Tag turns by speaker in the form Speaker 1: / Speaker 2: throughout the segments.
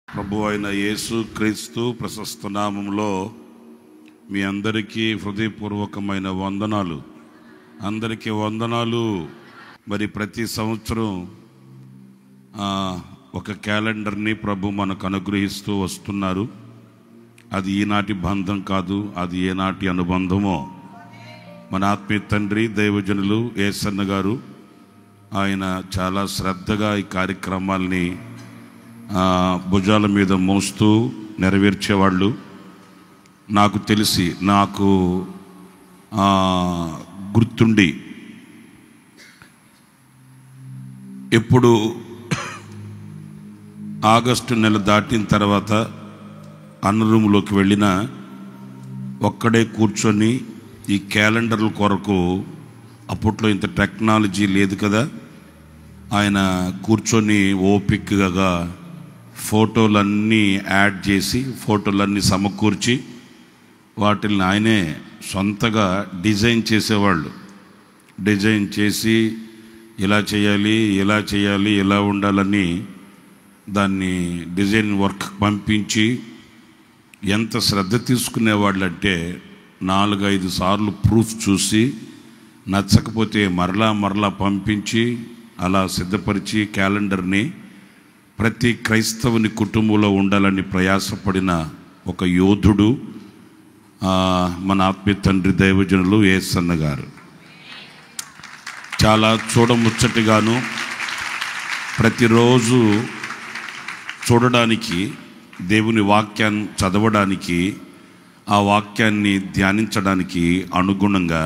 Speaker 1: ప్రభు అయిన యేసు క్రీస్తు ప్రశస్త నామములో మీ అందరికీ హృదయపూర్వకమైన వందనాలు. అందరికీ వందనాలు. మరి ప్రతి సంవత్సరం ఒక క్యాలెండర్ని ప్రభు మనకు అనుగ్రహిస్తూ వస్తున్నారు. అది ఈనాటి బంధం కాదు, అది ఏనాటి అనుబంధమో. మన ఆత్మీయ తండ్రి దైవజనులు యేసన్న గారు ఆయన చాలా శ్రద్ధగా ఈ కార్యక్రమాల్ని భుజాల మీద మోస్తూ నెరవేర్చేవాళ్ళు. నాకు తెలిసి నాకు గుర్తుండి ఎప్పుడు ఆగస్టు నెల దాటిన తర్వాత అన్న రూములోకి వెళ్ళినా ఒక్కడే కూర్చొని ఈ క్యాలెండర్ల కొరకు, అప్పట్లో ఇంత టెక్నాలజీ లేదు కదా, ఆయన కూర్చొని ఓపికగా ఫోటోలన్నీ యాడ్ చేసి ఫోటోలన్నీ సమకూర్చి వాటిని ఆయనే సొంతగా డిజైన్ చేసేవాళ్ళు. డిజైన్ చేసి ఇలా చేయాలి, ఇలా చేయాలి, ఇలా ఉండాలని దాన్ని డిజైన్ వర్క్ పంపించి ఎంత శ్రద్ధ తీసుకునేవాళ్ళు అంటే 4-5 సార్లు ప్రూఫ్ చూసి నచ్చకపోతే మరలా పంపించి అలా సిద్ధపరిచి క్యాలెండర్ని ప్రతి క్రైస్తవుని కుటుంబంలో ఉండాలని ప్రయాసపడిన ఒక యోధుడు మన ఆత్మీయ తండ్రి దైవజనులు యేసన్న గారు. చాలా చూడముచ్చటిగాను ప్రతిరోజు చూడడానికి, దేవుని వాక్యాన్ని చదవడానికి, ఆ వాక్యాన్ని ధ్యానించడానికి అనుగుణంగా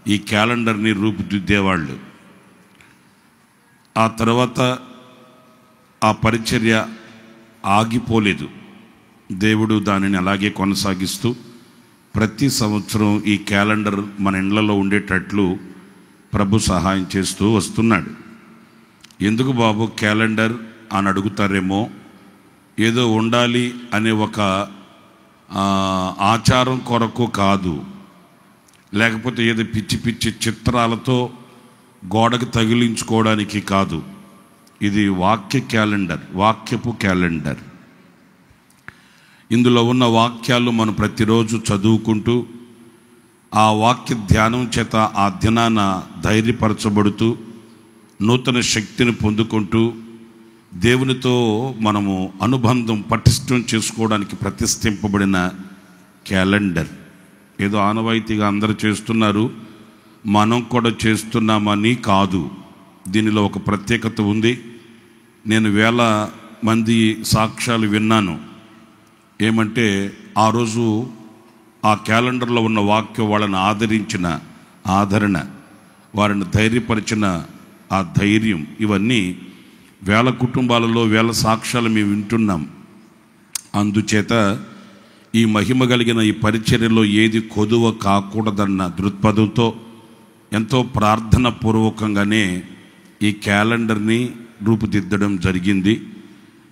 Speaker 1: ఈ క్యాలెండర్ని రూపుదిద్దేవాళ్ళు. ఆ తర్వాత ఆ పరిచర్య ఆగిపోలేదు. దేవుడు దానిని అలాగే కొనసాగిస్తూ ప్రతి సంవత్సరం ఈ క్యాలెండర్ మన ఇళ్లలో ఉండేటట్లు ప్రభు సహాయం చేస్తూ వస్తున్నాడు. ఎందుకు బాబు క్యాలెండర్ అని అడుగుతారేమో. ఏదో ఉండాలి అనే ఒక ఆచారం కొరకు కాదు, లేకపోతే ఏదో పిచ్చి పిచ్చి చిత్రాలతో గోడకు తగిలించుకోవడానికి కాదు. ఇది వాక్య క్యాలెండర్, వాక్యపు క్యాలెండర్. ఇందులో ఉన్న వాక్యాలు మనం ప్రతిరోజు చదువుకుంటూ ఆ వాక్య ధ్యానం చేత ఆ దినాన ధైర్యపరచబడుతూ నూతన శక్తిని పొందుకుంటూ దేవునితో మనము అనుబంధం పటిష్టం చేసుకోవడానికి ప్రతిష్ఠింపబడిన క్యాలెండర్. ఏదో ఆనవాయితీగా అందరూ చేస్తున్నారు, మనం కూడా చేస్తున్నామని కాదు. దీనిలో ఒక ప్రత్యేకత ఉంది. నేను 1000 మంది సాక్ష్యాలు విన్నాను. ఏమంటే ఆ రోజు ఆ క్యాలెండర్లో ఉన్న వాక్యం వాళ్ళని ఆదరించిన ఆదరణ, వారిని ధైర్యపరిచిన ఆ ధైర్యం, ఇవన్నీ 1000 కుటుంబాలలో 1000 సాక్ష్యాలు మేము వింటున్నాం. అందుచేత ఈ మహిమ కలిగిన ఈ పరిచర్యలో ఏది కొదువ కాకూడదన్న దృక్పథంతో ఎంతో ప్రార్థన పూర్వకంగానే ఈ క్యాలెండర్ని రూపుదిద్దడం జరిగింది.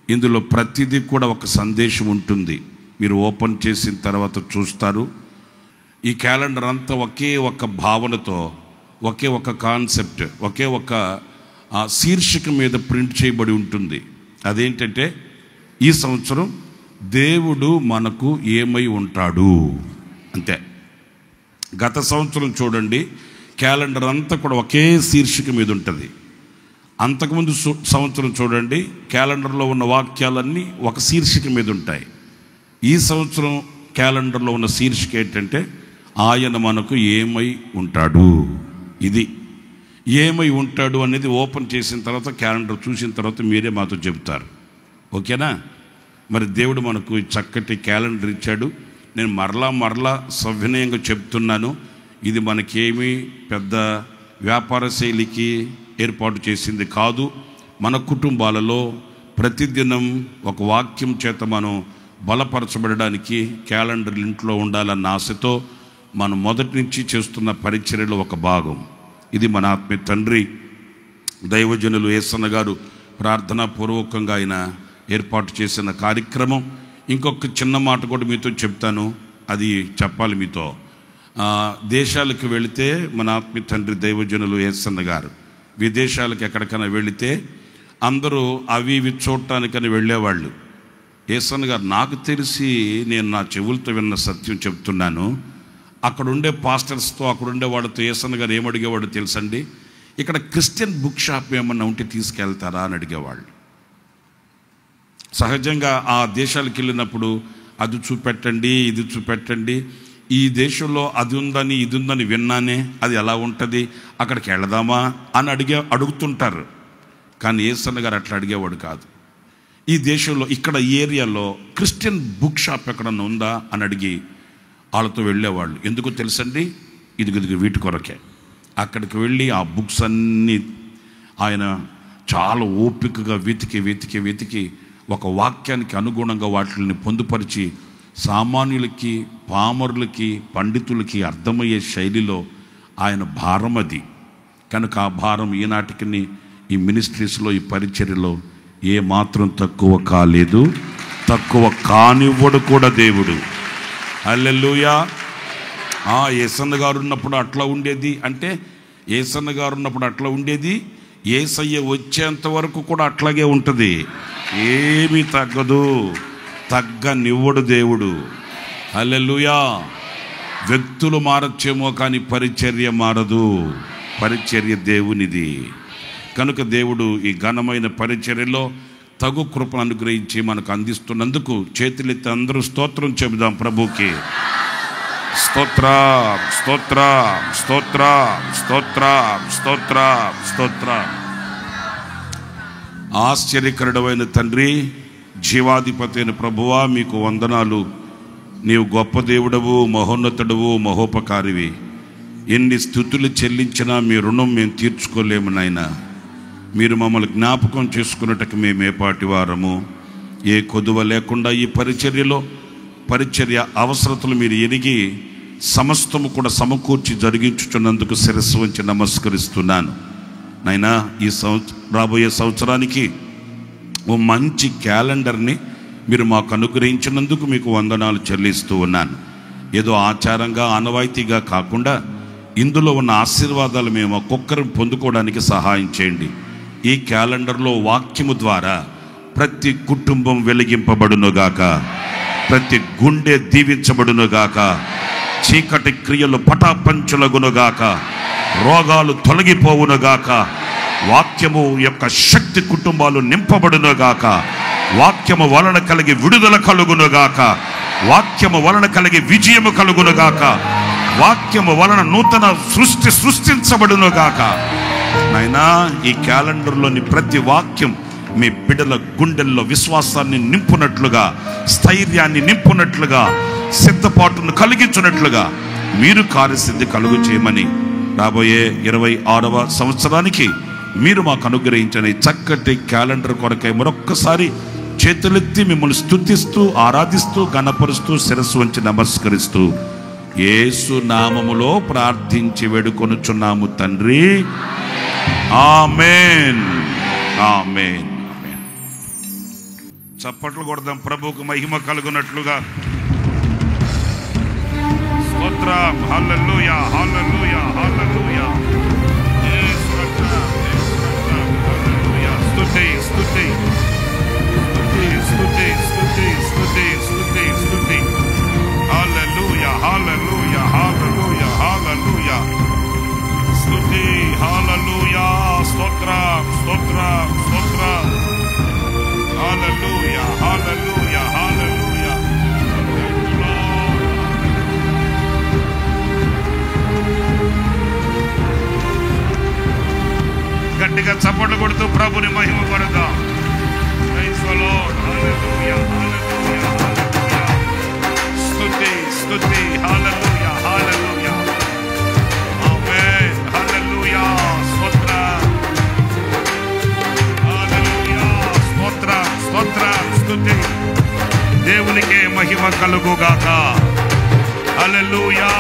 Speaker 1: ఇందులో ప్రతిదీ కూడా ఒక సందేశం ఉంటుంది. మీరు ఓపెన్ చేసిన తర్వాత చూస్తారు. ఈ క్యాలెండర్ అంతా ఒకే ఒక భావనతో, ఒకే ఒక కాన్సెప్ట్, ఒకే ఒక శీర్షిక మీద ప్రింట్ చేయబడి ఉంటుంది. అదేంటంటే ఈ సంవత్సరం దేవుడు మనకు ఏమై ఉంటాడు అంతే. గత సంవత్సరం చూడండి, క్యాలెండర్ అంతా కూడా ఒకే శీర్షిక మీద ఉంటుంది. అంతకుముందు సంవత్సరం చూడండి, క్యాలెండర్లో ఉన్న వాక్యాలన్నీ ఒక శీర్షిక మీద ఉంటాయి. ఈ సంవత్సరం క్యాలెండర్లో ఉన్న శీర్షిక ఏంటంటే ఆయన మనకు ఏమై ఉంటాడు. ఇది ఏమై ఉంటాడు అనేది ఓపెన్ చేసిన తర్వాత, క్యాలెండర్ చూసిన తర్వాత మీరే మాతో చెబుతారు. ఓకేనా? మరి దేవుడు మనకు చక్కటి క్యాలెండర్ ఇచ్చాడు. నేను మరలా సవినయంగా చెప్తున్నాను, ఇది మనకేమీ పెద్ద వ్యాపార శైలికి ఏర్పాటు చేసింది కాదు. మన కుటుంబాలలో ప్రతిదినం ఒక వాక్యం చేత మనం బలపరచబడడానికి క్యాలెండర్ ఇంట్లో ఉండాలన్న ఆశతో మనం మొదటి నుంచి చేస్తున్న పరిచర్యలో ఒక భాగం ఇది. మన ఆత్మీయ తండ్రి దైవజనులు యేసన్న గారు ప్రార్థనా పూర్వకంగా ఆయన ఏర్పాటు చేసిన కార్యక్రమం. ఇంకొక చిన్న మాట కూడా మీతో చెప్తాను, అది చెప్పాలి మీతో. దేశాలకు వెళితే మన ఆత్మీయ తండ్రి దైవజనులు యేసన్న గారు విదేశాలకు ఎక్కడికైనా వెళితే అందరూ అవి ఇవి చూడటానికని వెళ్ళేవాళ్ళు. యేసన్న గారు, నాకు తెలిసి నేను నా చెవులతో విన్న సత్యం చెప్తున్నాను, అక్కడ ఉండే పాస్టర్స్తో అక్కడ ఉండే వాళ్ళతో యేసన్న గారు ఏమడిగేవాడు తెలుసండి, ఇక్కడ క్రిస్టియన్ బుక్ షాప్ ఏమన్నా ఉంటే తీసుకెళ్తారా అని అడిగేవాళ్ళు. సహజంగా ఆ దేశాలకు వెళ్ళినప్పుడు అది చూపెట్టండి, ఇది చూపెట్టండి, ఈ దేశంలో అది ఉందని ఇది ఉందని విన్నానే, అది ఎలా ఉంటుంది, అక్కడికి వెళదామా అని అడుగుతుంటారు. కానీ యేసన్న గారు అట్లా అడిగేవాడు కాదు. ఈ దేశంలో ఇక్కడ ఈ ఏరియాలో క్రిస్టియన్ బుక్ షాప్ ఎక్కడన్నా ఉందా అని అడిగి వాళ్ళతో వెళ్ళేవాళ్ళు. ఎందుకో తెలుసండి, ఇది వీటి కొరకే. అక్కడికి వెళ్ళి ఆ బుక్స్ అన్నీ ఆయన చాలా ఓపికగా వెతికి ఒక వాక్యానికి అనుగుణంగా వాటిని పొందుపరిచి సామాన్యులకి, పామరులకి, పండితులకి అర్థమయ్యే శైలిలో ఆయన భారం అది. కనుక ఆ భారం ఈనాటికి ఈ మినిస్ట్రీస్లో, ఈ పరిచర్యలో ఏ మాత్రం తక్కువ కాలేదు, తక్కువ కానివ్వడు కూడా దేవుడు. హల్లెలూయా. యేసన్న గారు ఉన్నప్పుడు అట్లా ఉండేది అంటే, యేసన్న గారు ఉన్నప్పుడు అట్లా ఉండేది, యేసయ్య వచ్చేంత వరకు కూడా అట్లాగే ఉంటుంది. ఏమీ తగ్గదు, తగ్గనివ్వడు దేవుడు. హల్లెలూయా. వ్యక్తులు మారచ్చేమో కానీ పరిచర్య మారదు. పరిచర్య దేవునిది. కనుక దేవుడు ఈ ఘనమైన పరిచర్యలో తగు కృపను అనుగ్రహించి మనకు అందిస్తున్నందుకు చేతులెత్తి అందరూ స్తోత్రం చెబుదాం ప్రభుకి. స్తోత్ర స్తోత్ర స్తోత్ర స్తోత్ర స్తోత్ర స్తోత్ర. ఆశ్చర్యకరుడమైన తండ్రి, జీవాధిపతి అయిన ప్రభువా, మీకు వందనాలు. నీవు గొప్ప దేవుడవు, మహోన్నతుడవు, మహోపకారివి. ఎన్ని స్తుతులు చెల్లించినా మీ రుణం మేము తీర్చుకోలేము నాయనా. మీరు మమ్మల్ని జ్ఞాపకం చేసుకున్నట్టుకు మేము ఏపాటి వారము. ఏ కొదువ లేకుండా ఈ పరిచర్య అవసరతలు మీరు ఎరిగి సమస్తము కూడా సమకూర్చి జరిగించుచున్నందుకు శిరస్సు వంచి నమస్కరిస్తున్నాను నాయనా. ఈ రాబోయే సంవత్సరానికి ఓ మంచి క్యాలెండర్ని మీరు మాకు అనుగ్రహించినందుకు మీకు వందనాలు చెల్లిస్తూ ఉన్నాను. ఏదో ఆచారంగా, ఆనవాయితీగా కాకుండా ఇందులో ఉన్న ఆశీర్వాదాలు మేము ఒక్కొక్కరు పొందుకోవడానికి సహాయం చేయండి. ఈ క్యాలెండర్లో వాక్యము ద్వారా ప్రతి కుటుంబం వెలిగింపబడునుగాక, ప్రతి గుండె దీవించబడునుగాక, చీకటి క్రియలు పటాపంచులగునుగాక, రోగాలు తొలగిపోవునుగాక, వాక్యము యొక్క శక్తి కుటుంబాలు నింపబడునుగాక, వాక్యము వలన కలిగి విడుదల కలుగునుగాక, వాక్యము వలన కలిగి విజయము కలుగునుగాక, వాక్యము వలన నూతన సృష్టించబడునుగాక. నాయనా, ఈ క్యాలెండర్లోని ప్రతి వాక్యం మీ బిడ్డల గుండెల్లో విశ్వాసాన్ని నింపునట్లుగా, స్థైర్యాన్ని నింపునట్లుగా, సిద్ధపాటును కలిగించున్నట్లుగా మీరు కార్యసిద్ధి కలుగు చేయమని రాబోయే 26వ సంవత్సరానికి మీరు మాకు అనుగ్రహించిన చక్కటి క్యాలెండర్ కొరకై మరొక్కసారి చేతులెత్తి మిమ్మల్ని స్తుతిస్తూ, ఆరాధిస్తూ, గణపరుస్తూ, శిరస్సు వంచి నమస్కరిస్తూ యేసు నామములో ప్రార్థించి వేడుకొనుచున్నాము తండ్రి. ఆమేన్, ఆమేన్, ఆమేన్. చప్పట్లు కొడదాం, ప్రభువుకు మహిమ కలుగునట్లుగా. స్తోత్రం. హల్లెలూయా, హల్లెలూయా, హల్లెలూయా. హల్లెలూయా. స్తుతి, స్తుతి, స్తుతి, స్తుతి, స్తుతి, స్తుతి, స్తుతి. హల్లెలూయా, హల్లెలూయా, హల్లెలూయా, హల్లెలూయా. స్తుతి, హల్లెలూయా. స్తోత్రం, స్తోత్రం, స్తోత్రం. హల్లెలూయా, హల్లెలూయా, హల్లెలూయా. గట్టిగా చప్పట్లు కొడుతూ ప్రభుని మహిమ కొడదాం. Praise the Lord. Hallelujah, hallelujah, hallelujah. స్తుతి, స్తుతి. హల్లెలూయా, హల్లెలూయా. ఆమేన్. హల్లెలూయా. స్తోత్రం. హల్లెలూయా. స్తోత్రం, స్తోత్రం, స్తుతి. దేవునికే మహిమ కలుగుగాక. హల్లెలూయా.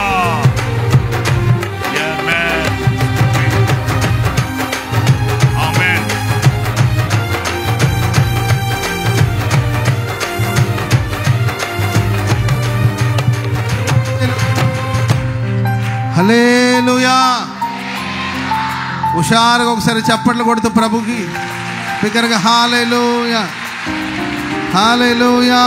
Speaker 2: హల్లెలూయా. హుషారుగా ఒకసారి చప్పట్లు కొడుతూ ప్రభుకి బిగ్గరగా హల్లెలూయా. హల్లెలూయా.